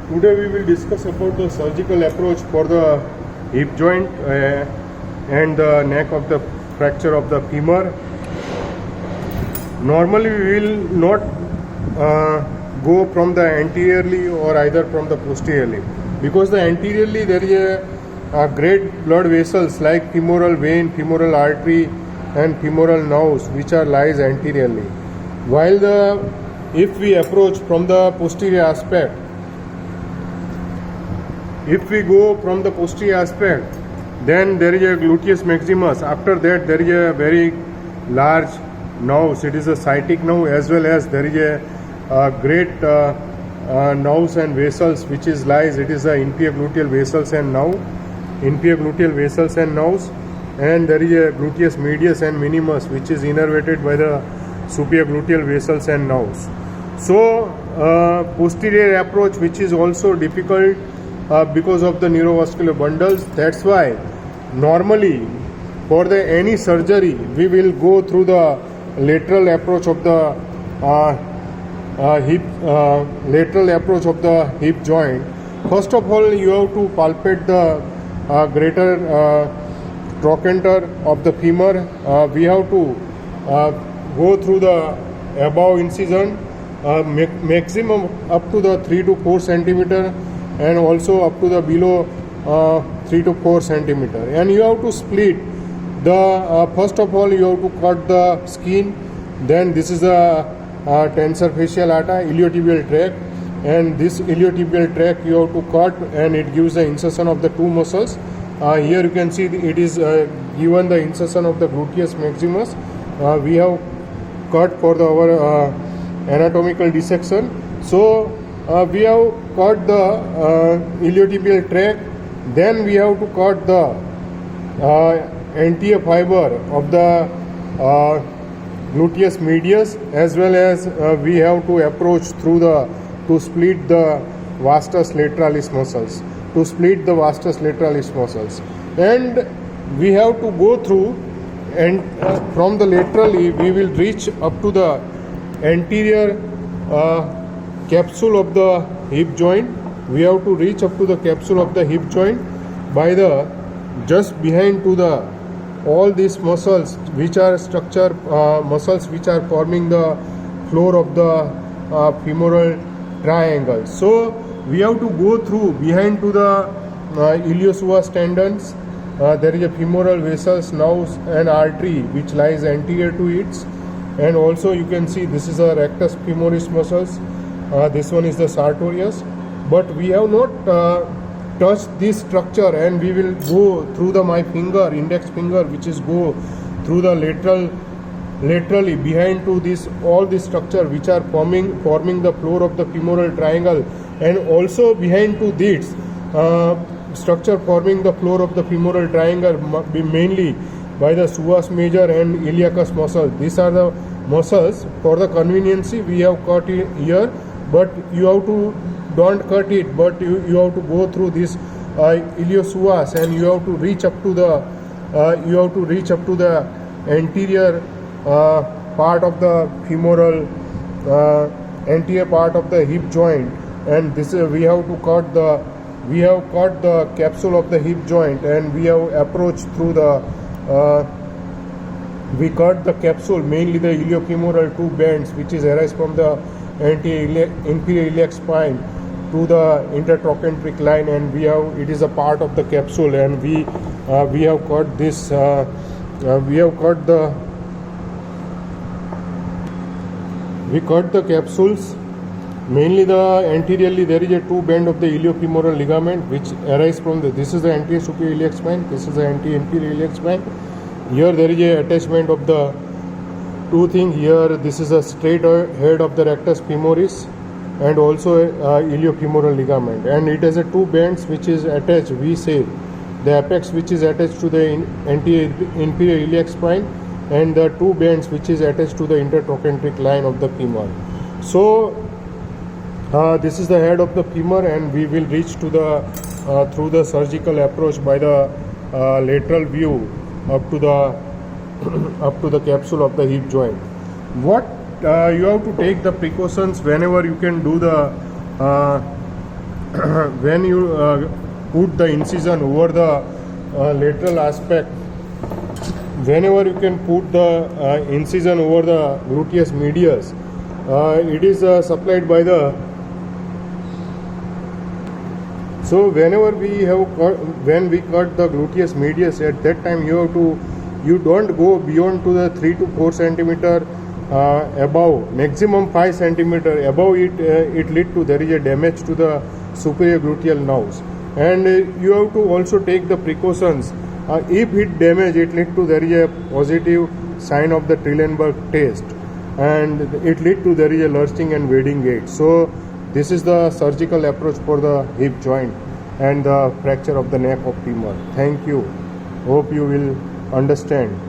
Today we will discuss about the surgical approach for the hip joint and the neck of the fracture of the femur. Normally we will not go from the anteriorly or either from the posteriorly, because the anteriorly there is a great blood vessels like femoral vein, femoral artery and femoral nerves which are lies anteriorly, while if we approach from the posterior aspect, if we go from the posterior aspect, then there is a gluteus maximus. After that there is a very large nerves. It is a sciatic nerve, as well as there is a great nerves and vessels which is lies. It is the inferior gluteal vessels and nerve, inferior gluteal vessels and nerves, and there is a gluteus medius and minimus which is innervated by the superior gluteal vessels and nerves. So posterior approach, which is also difficult because of the neurovascular bundles. That's why normally for the any surgery we will go through the lateral approach of the lateral approach of the hip joint. First of all, you have to palpate the greater trochanter of the femur. We have to go through the above incision, maximum up to the 3 to 4 centimeter, and also up to the below 3 to 4 centimeter. And you have to split the first of all you have to cut the skin. Then this is the tensor fascial artery, iliotibial tract, and this iliotibial tract you have to cut, and it gives the insertion of the two muscles. Here you can see it is given the insertion of the gluteus maximus. We have cut for our anatomical dissection. So we have cut the iliotibial tract. Then we have to cut the anterior fiber of the gluteus medius, as well as we have to approach through to split the vastus lateralis muscles, and we have to go through, and from the laterally we will reach up to the anterior capsule of the hip joint. We have to reach up to the capsule of the hip joint by the just behind to the all these muscles which are structure muscles which are forming the floor of the femoral triangle. So we have to go through behind to the iliopsoas tendons. There is a femoral vessels, nerves and artery which lies anterior to it, and also you can see this is a rectus femoris muscles. This one is the sartorius, but we have not touch this structure, and we will go through my finger, index finger, which is go through the laterally behind to this all this structure which are forming the floor of the femoral triangle, and also behind to this structure forming the floor of the femoral triangle be mainly by the psoas major and iliacus muscle. These are the muscles. For the conveniency we have cut it here, but you have to don't cut it, but you have to go through this iliopsoas, and you have to reach up to the anterior part of the femoral anterior part of the hip joint, and this we have cut the capsule of the hip joint, and we have approached through the we cut the capsule, mainly the iliofemoral two bands which is arise from the inferior iliac spine to the intertrochanteric line, and it is a part of the capsule, and we have cut this we cut the capsules. Mainly the anteriorly there is a two band of the iliofemoral ligament which arise from this is the anterior superior iliac spine, this is the anterior inferior iliac spine. Here there is a attachment of the two things. Here this is a straight head of the rectus femoris, and also iliofemoral ligament, and it has a two bands which is attached. We say the apex which is attached to the anterior inferior iliac spine, and the two bands which is attached to the intertrochanteric line of the femur. So this is the head of the femur, and we will reach to the through the surgical approach by the lateral view up to the capsule of the hip joint. What you have to take the precautions whenever you can do the when you put the incision over the lateral aspect, whenever you can put the incision over the gluteus medius, it is supplied by the. So whenever we have when we cut the gluteus medius, at that time you don't go beyond to the 3 to 4 centimeter above, maximum 5 centimeter above it. It lead to there is a damage to the superior gluteal nerves, and you have to also take the precautions. If it damage, it lead to there is a positive sign of the Trendelenburg test, and it lead to there is a lurching and wading gait. So this is the surgical approach for the hip joint and the fracture of the neck of femur. Thank you. Hope you will understand.